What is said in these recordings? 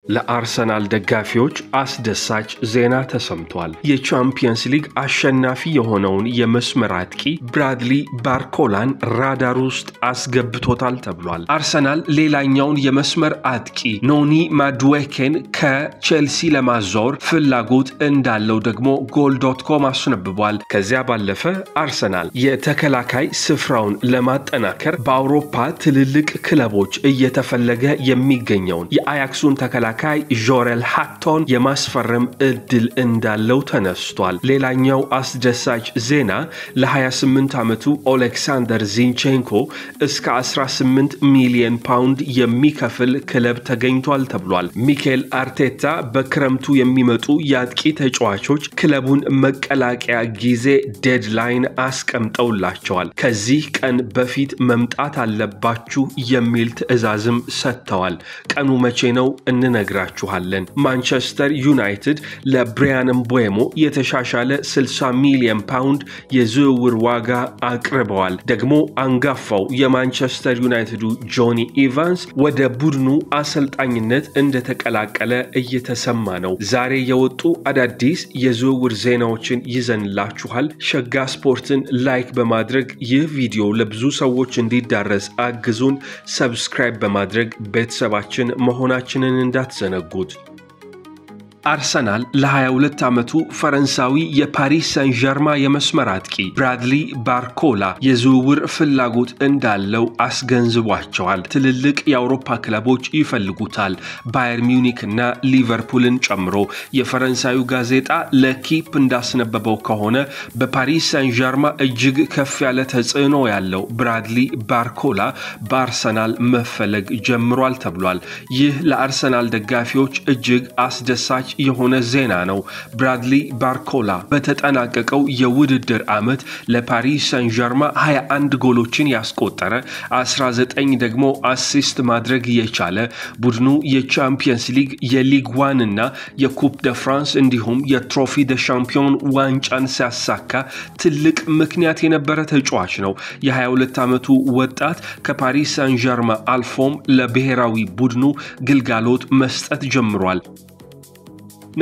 ለአርሰናል ደጋፊዎች አስደሳች ዜና ተሰምቷል። የቻምፒየንስ ሊግ አሸናፊ የሆነውን የመስመር አጥቂ ብራድሊ ባርኮላን ራዳር ውስጥ አስገብቶታል ተብሏል። አርሰናል ሌላኛውን የመስመር አጥቂ ኖኒ ማዱዌኬን ከቼልሲ ለማዛወር ፍላጎት እንዳለው ደግሞ ጎል.com አስነብቧል። ከዚያ ባለፈ አርሰናል የተከላካይ ስፍራውን ለማጠናከር በአውሮፓ ትልልቅ ክለቦች እየተፈለገ የሚገኘውን የአያክሱን ተከላካይ ጆሬል ሃክቶን የማስፈረም እድል እንዳለው ተነስቷል። ሌላኛው አስደሳች ዜና ለ28 ዓመቱ ኦሌክሳንደር ዚንቼንኮ እስከ 18 ሚሊዮን ፓውንድ የሚከፍል ክለብ ተገኝቷል ተብሏል። ሚኬል አርቴታ በክረምቱ የሚመጡ የአጥቂ ተጫዋቾች ክለቡን መቀላቀያ ጊዜ ዴድላይን አስቀምጠውላቸዋል። ከዚህ ቀን በፊት መምጣት አለባችሁ የሚል ትዕዛዝም ሰጥተዋል። ቀኑ መቼ ነው እንነግራችኋለን። ማንቸስተር ዩናይትድ ለብሪያን ምቦሞ የተሻሻለ 60 ሚሊዮን ፓውንድ የዝውውር ዋጋ አቅርበዋል። ደግሞ አንጋፋው የማንቸስተር ዩናይትዱ ጆኒ ኢቫንስ ወደ ቡድኑ አሰልጣኝነት እንደተቀላቀለ እየተሰማ ነው። ዛሬ የወጡ አዳዲስ የዝውውር ዜናዎችን ይዘንላችኋል። ሸጋ ስፖርትን ላይክ በማድረግ ይህ ቪዲዮ ለብዙ ሰዎች እንዲዳረስ አግዙን። ሰብስክራይብ በማድረግ ቤተሰባችን መሆናችንን እንዳትዘነጉት። አርሰናል ለ22 ዓመቱ ፈረንሳዊ የፓሪስ ሰን ዠርማ የመስመር አጥቂ ብራድሊ ባርኮላ የዝውውር ፍላጎት እንዳለው አስገንዝቧቸዋል። ትልልቅ የአውሮፓ ክለቦች ይፈልጉታል፣ ባየር ሚዩኒክ እና ሊቨርፑልን ጨምሮ። የፈረንሳዩ ጋዜጣ ለኪፕ እንዳስነበበው ከሆነ በፓሪስ ሰን ዠርማ እጅግ ከፍ ያለ ተጽዕኖ ያለው ብራድሊ ባርኮላ በአርሰናል መፈለግ ጀምሯል ተብሏል። ይህ ለአርሰናል ደጋፊዎች እጅግ አስደሳች የሆነ ዜና ነው። ብራድሊ ባርኮላ በተጠናቀቀው የውድድር ዓመት ለፓሪስ ሰን ዠርማ 21 ጎሎችን ያስቆጠረ፣ 19 ደግሞ አሲስት ማድረግ የቻለ፣ ቡድኑ የቻምፒየንስ ሊግ የሊግ 1 እና የኩፕ ደ ፍራንስ እንዲሁም የትሮፊ ደ ሻምፒዮን ዋንጫን ሲያሳካ ትልቅ ምክንያት የነበረ ተጫዋች ነው። የ22 ዓመቱ ወጣት ከፓሪስ ሰን ዠርማ አልፎም ለብሔራዊ ቡድኑ ግልጋሎት መስጠት ጀምሯል።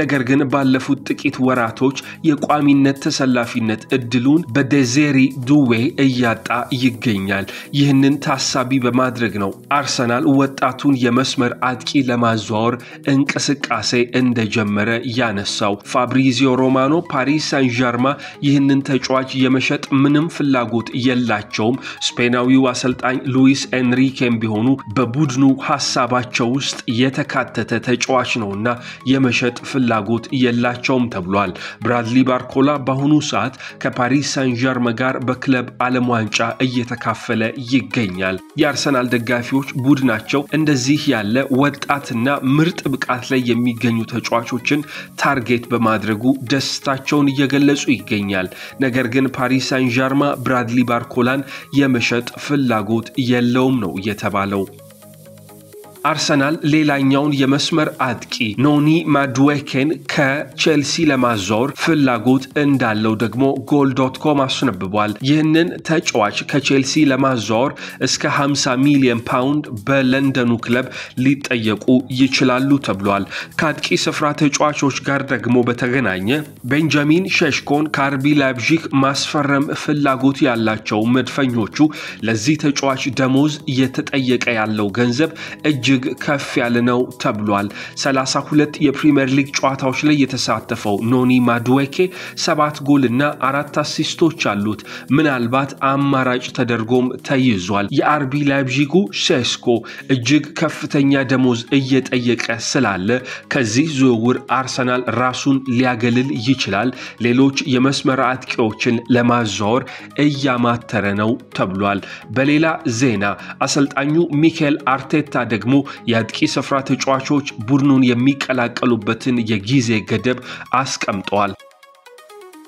ነገር ግን ባለፉት ጥቂት ወራቶች የቋሚነት ተሰላፊነት እድሉን በዴዜሪ ዱዌ እያጣ ይገኛል። ይህንን ታሳቢ በማድረግ ነው አርሰናል ወጣቱን የመስመር አጥቂ ለማዛወር እንቅስቃሴ እንደጀመረ ያነሳው። ፋብሪዚዮ ሮማኖ ፓሪስ ሳን ዠርማ ይህንን ተጫዋች የመሸጥ ምንም ፍላጎት የላቸውም፣ ስፔናዊው አሰልጣኝ ሉዊስ ኤንሪኬም ቢሆኑ በቡድኑ ሐሳባቸው ውስጥ የተካተተ ተጫዋች ነውና የመሸጥ ፍላጎት የላቸውም ተብሏል። ብራድሊ ባርኮላ በአሁኑ ሰዓት ከፓሪስ ሳን ዠርማ ጋር በክለብ ዓለም ዋንጫ እየተካፈለ ይገኛል። የአርሰናል ደጋፊዎች ቡድናቸው እንደዚህ ያለ ወጣትና ምርጥ ብቃት ላይ የሚገኙ ተጫዋቾችን ታርጌት በማድረጉ ደስታቸውን እየገለጹ ይገኛል። ነገር ግን ፓሪስ ሳን ዠርማ ብራድሊ ባርኮላን የመሸጥ ፍላጎት የለውም ነው የተባለው። አርሰናል ሌላኛውን የመስመር አጥቂ ኖኒ ማዱዌኬን ከቼልሲ ለማዛወር ፍላጎት እንዳለው ደግሞ ጎል.com አስነብቧል። ይህንን ተጫዋች ከቼልሲ ለማዛወር እስከ 50 ሚሊዮን ፓውንድ በለንደኑ ክለብ ሊጠየቁ ይችላሉ ተብሏል። ከአጥቂ ስፍራ ተጫዋቾች ጋር ደግሞ በተገናኘ ቤንጃሚን ሼሽኮን ከአርቢ ላይፕዚግ ማስፈረም ፍላጎት ያላቸው መድፈኞቹ ለዚህ ተጫዋች ደሞዝ እየተጠየቀ ያለው ገንዘብ እጅግ ከፍ ያለ ነው ተብሏል። 32 የፕሪሚየር ሊግ ጨዋታዎች ላይ የተሳተፈው ኖኒ ማዱዌኬ 7 ጎል እና 4 አሲስቶች አሉት። ምናልባት አማራጭ ተደርጎም ተይዟል። የአርቢ ላይፕዚጉ ሼሽኮ እጅግ ከፍተኛ ደሞዝ እየጠየቀ ስላለ ከዚህ ዝውውር አርሰናል ራሱን ሊያገልል ይችላል። ሌሎች የመስመር አጥቂዎችን ለማዛወር እያማተረ ነው ተብሏል። በሌላ ዜና አሰልጣኙ ሚኬል አርቴታ ደግሞ የአጥቂ ስፍራ ተጫዋቾች ቡድኑን የሚቀላቀሉበትን የጊዜ ገደብ አስቀምጠዋል።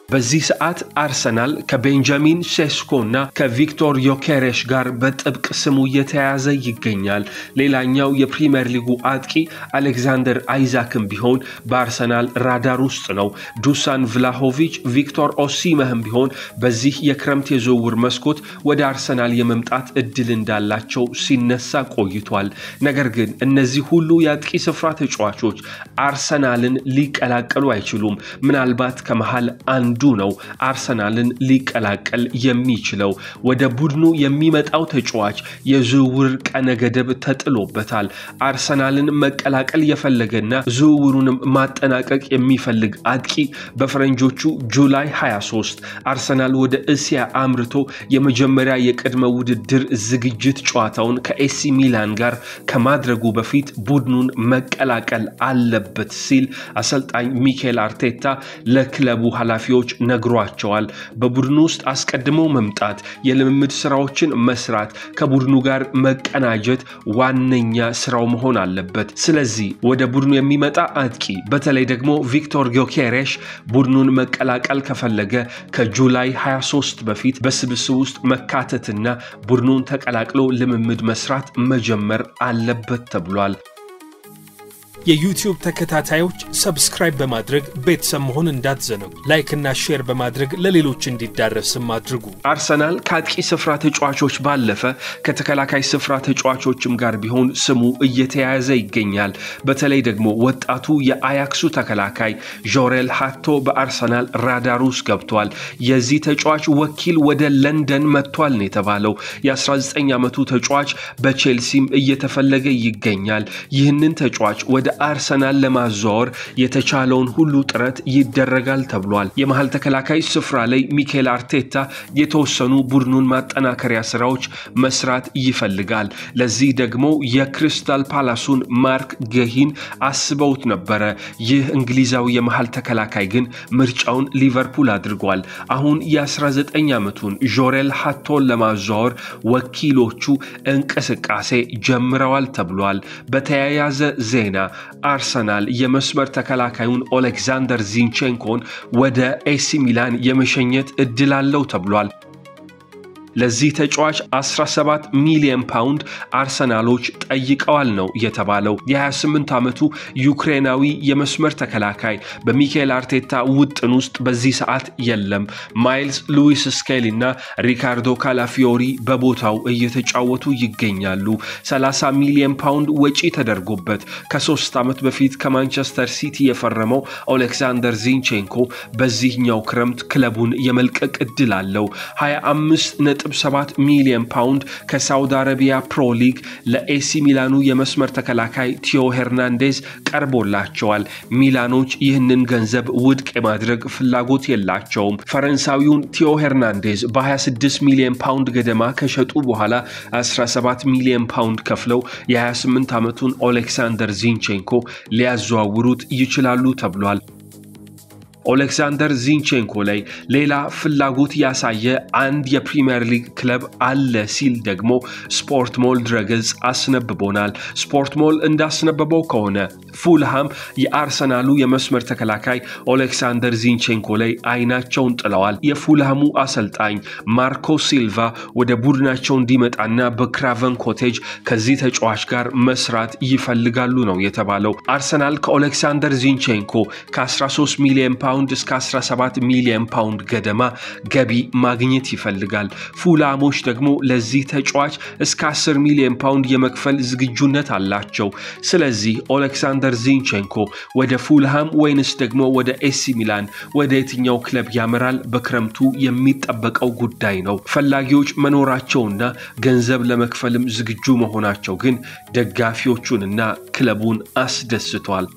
በዚህ ሰዓት አርሰናል ከቤንጃሚን ሴስኮና ከቪክቶር ዮኬሬሽ ጋር በጥብቅ ስሙ እየተያዘ ይገኛል። ሌላኛው የፕሪሚየር ሊጉ አጥቂ አሌክዛንደር አይዛክም ቢሆን በአርሰናል ራዳር ውስጥ ነው። ዱሳን ቭላሆቪች፣ ቪክቶር ኦሲመህም ቢሆን በዚህ የክረምት የዝውውር መስኮት ወደ አርሰናል የመምጣት እድል እንዳላቸው ሲነሳ ቆይቷል። ነገር ግን እነዚህ ሁሉ የአጥቂ ስፍራ ተጫዋቾች አርሰናልን ሊቀላቀሉ አይችሉም። ምናልባት ከመሃል አንዱ ነው አርሰናልን ሊቀላቀል የሚችለው። ወደ ቡድኑ የሚመጣው ተጫዋች የዝውውር ቀነ ገደብ ተጥሎበታል። አርሰናልን መቀላቀል የፈለገና ዝውውሩንም ማጠናቀቅ የሚፈልግ አጥቂ በፈረንጆቹ ጁላይ 23 አርሰናል ወደ እስያ አምርቶ የመጀመሪያ የቅድመ ውድድር ዝግጅት ጨዋታውን ከኤሲ ሚላን ጋር ከማድረጉ በፊት ቡድኑን መቀላቀል አለበት ሲል አሰልጣኝ ሚኬል አርቴታ ለክለቡ ኃላፊዎች ነግሯቸዋል። በቡድኑ ውስጥ አስቀድሞ መምጣት፣ የልምምድ ስራዎችን መስራት፣ ከቡድኑ ጋር መቀናጀት ዋነኛ ስራው መሆን አለበት። ስለዚህ ወደ ቡድኑ የሚመጣ አጥቂ በተለይ ደግሞ ቪክቶር ዮኬሬሽ ቡድኑን መቀላቀል ከፈለገ ከጁላይ 23 በፊት በስብስብ ውስጥ መካተትና ቡድኑን ተቀላቅሎ ልምምድ መስራት መጀመር አለበት ተብሏል። የዩቲዩብ ተከታታዮች ሰብስክራይብ በማድረግ ቤተሰብ መሆን እንዳትዘነጉ። ላይክ እና ሼር በማድረግ ለሌሎች እንዲዳረስም አድርጉ። አርሰናል ከአጥቂ ስፍራ ተጫዋቾች ባለፈ ከተከላካይ ስፍራ ተጫዋቾችም ጋር ቢሆን ስሙ እየተያያዘ ይገኛል። በተለይ ደግሞ ወጣቱ የአያክሱ ተከላካይ ጆሬል ሃቶ በአርሰናል ራዳር ውስጥ ገብቷል። የዚህ ተጫዋች ወኪል ወደ ለንደን መጥቷል ነው የተባለው። የ19 ዓመቱ ተጫዋች በቼልሲም እየተፈለገ ይገኛል። ይህንን ተጫዋች ወደ አርሰናል ለማዛወር የተቻለውን ሁሉ ጥረት ይደረጋል ተብሏል። የመሃል ተከላካይ ስፍራ ላይ ሚኬል አርቴታ የተወሰኑ ቡድኑን ማጠናከሪያ ስራዎች መስራት ይፈልጋል። ለዚህ ደግሞ የክሪስታል ፓላሱን ማርክ ገሂን አስበውት ነበረ። ይህ እንግሊዛዊ የመሃል ተከላካይ ግን ምርጫውን ሊቨርፑል አድርጓል። አሁን የ19 ዓመቱን ጆሬል ሃቶን ለማዛወር ወኪሎቹ እንቅስቃሴ ጀምረዋል ተብሏል። በተያያዘ ዜና አርሰናል የመስመር ተከላካዩን ኦሌክዛንደር ዚንቼንኮን ወደ ኤሲ ሚላን የመሸኘት እድል አለው ተብሏል። ለዚህ ተጫዋች 17 ሚሊዮን ፓውንድ አርሰናሎች ጠይቀዋል ነው የተባለው። የ28 ዓመቱ ዩክሬናዊ የመስመር ተከላካይ በሚኬል አርቴታ ውጥን ውስጥ በዚህ ሰዓት የለም። ማይልስ ሉዊስ ስኬሊ እና ሪካርዶ ካላፊዮሪ በቦታው እየተጫወቱ ይገኛሉ። 30 ሚሊዮን ፓውንድ ወጪ ተደርጎበት ከ3 ዓመት በፊት ከማንቸስተር ሲቲ የፈረመው ኦሌክዛንደር ዚንቼንኮ በዚህኛው ክረምት ክለቡን የመልቀቅ እድል አለው። 25.7 ሚሊዮን ፓውንድ ከሳውዲ አረቢያ ፕሮ ሊግ ለኤሲ ሚላኑ የመስመር ተከላካይ ቲዮ ሄርናንዴዝ ቀርቦላቸዋል። ሚላኖች ይህንን ገንዘብ ውድቅ የማድረግ ፍላጎት የላቸውም። ፈረንሳዊውን ቲዮ ሄርናንዴዝ በ26 ሚሊዮን ፓውንድ ገደማ ከሸጡ በኋላ 17 ሚሊዮን ፓውንድ ከፍለው የ28 ዓመቱን ኦሌክሳንደር ዚንቼንኮ ሊያዘዋውሩት ይችላሉ ተብሏል። ኦሌክሳንደር ዚንቼንኮ ላይ ሌላ ፍላጎት ያሳየ አንድ የፕሪሚየር ሊግ ክለብ አለ ሲል ደግሞ ስፖርት ሞል ድረገጽ አስነብቦናል። ስፖርት ሞል እንዳስነበበው ከሆነ ፉልሃም የአርሰናሉ የመስመር ተከላካይ ኦሌክሳንደር ዚንቼንኮ ላይ አይናቸውን ጥለዋል። የፉልሃሙ አሰልጣኝ ማርኮ ሲልቫ ወደ ቡድናቸው እንዲመጣና በክራቨን ኮቴጅ ከዚህ ተጫዋች ጋር መስራት ይፈልጋሉ ነው የተባለው። አርሰናል ከኦሌክሳንደር ዚንቼንኮ ከ13 ሚሊዮን ፓውንድ እስከ 17 ሚሊዮን ፓውንድ ገደማ ገቢ ማግኘት ይፈልጋል። ፉልሃሞች ደግሞ ለዚህ ተጫዋች እስከ 10 ሚሊዮን ፓውንድ የመክፈል ዝግጁነት አላቸው። ስለዚህ ኦሌክሳንደር ዚንቼንኮ ወደ ፉልሃም ወይንስ ደግሞ ወደ ኤሲ ሚላን ወደ የትኛው ክለብ ያመራል በክረምቱ የሚጠበቀው ጉዳይ ነው። ፈላጊዎች መኖራቸውና ገንዘብ ለመክፈልም ዝግጁ መሆናቸው ግን ደጋፊዎቹንና ክለቡን አስደስቷል።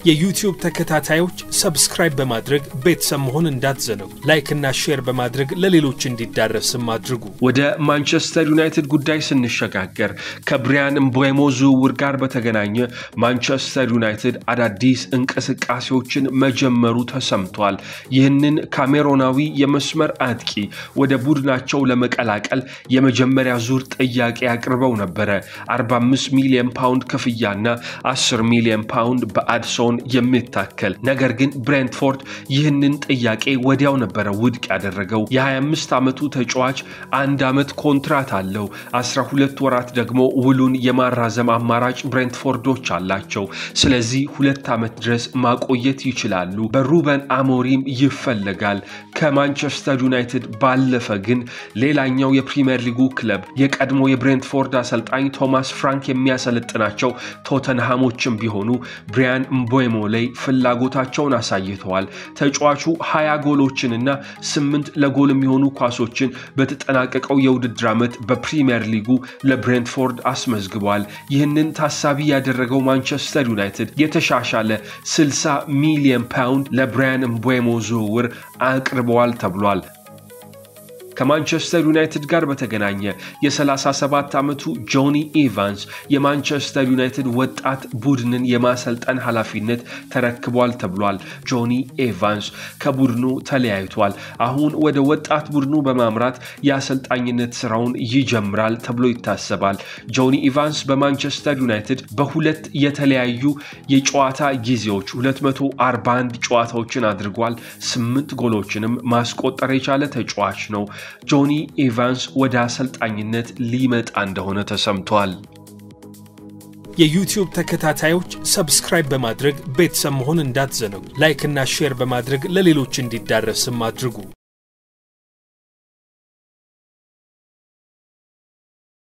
የዩቲዩብ ተከታታዮች ሰብስክራይብ በማድረግ ቤተሰብ መሆን እንዳትዘነጉ። ላይክ እና ሼር በማድረግ ለሌሎች እንዲዳረስም አድርጉ። ወደ ማንቸስተር ዩናይትድ ጉዳይ ስንሸጋገር ከብሪያን ምቦሞ ዝውውር ጋር በተገናኘ ማንቸስተር ዩናይትድ አዳዲስ እንቅስቃሴዎችን መጀመሩ ተሰምቷል። ይህንን ካሜሮናዊ የመስመር አጥቂ ወደ ቡድናቸው ለመቀላቀል የመጀመሪያ ዙር ጥያቄ አቅርበው ነበረ። 45 ሚሊዮን ፓውንድ ክፍያና 10 ሚሊዮን ፓውንድ በአድሶን ሊሆን የሚታከል ነገር ግን ብሬንትፎርድ ይህንን ጥያቄ ወዲያው ነበር ውድቅ ያደረገው የ25 ዓመቱ ተጫዋች 1 ዓመት ኮንትራት አለው 12 ወራት ደግሞ ውሉን የማራዘም አማራጭ ብሬንትፎርዶች አላቸው ስለዚህ 2 ዓመት ድረስ ማቆየት ይችላሉ በሩበን አሞሪም ይፈልጋል ከማንቸስተር ዩናይትድ ባለፈ ግን ሌላኛው የፕሪሚየር ሊጉ ክለብ የቀድሞ የብሬንትፎርድ አሰልጣኝ ቶማስ ፍራንክ የሚያሰለጥናቸው ቶተንሃሞችም ቢሆኑ ብሪያን ምቦሞ ላይ ፍላጎታቸውን አሳይተዋል ተጫዋቹ 20 ጎሎችንና 8 ለጎል የሚሆኑ ኳሶችን በተጠናቀቀው የውድድር ዓመት በፕሪሚየር ሊጉ ለብሬንትፎርድ አስመዝግቧል ይህንን ታሳቢ ያደረገው ማንቸስተር ዩናይትድ የተሻሻለ 60 ሚሊዮን ፓውንድ ለብሪያን ምቦሞ ዝውውር አቅርበዋል ተብሏል ከማንቸስተር ዩናይትድ ጋር በተገናኘ የ37 ዓመቱ ጆኒ ኢቫንስ የማንቸስተር ዩናይትድ ወጣት ቡድንን የማሰልጠን ኃላፊነት ተረክቧል ተብሏል ጆኒ ኢቫንስ ከቡድኑ ተለያይቷል አሁን ወደ ወጣት ቡድኑ በማምራት የአሰልጣኝነት ስራውን ይጀምራል ተብሎ ይታሰባል ጆኒ ኢቫንስ በማንቸስተር ዩናይትድ በሁለት የተለያዩ የጨዋታ ጊዜዎች 241 ጨዋታዎችን አድርጓል 8 ጎሎችንም ማስቆጠር የቻለ ተጫዋች ነው ጆኒ ኢቫንስ ወደ አሰልጣኝነት ሊመጣ እንደሆነ ተሰምቷል የዩቲዩብ ተከታታዮች ሰብስክራይብ በማድረግ ቤተሰብ መሆን እንዳትዘነጉ ላይክ እና ሼር በማድረግ ለሌሎች እንዲዳረስም አድርጉ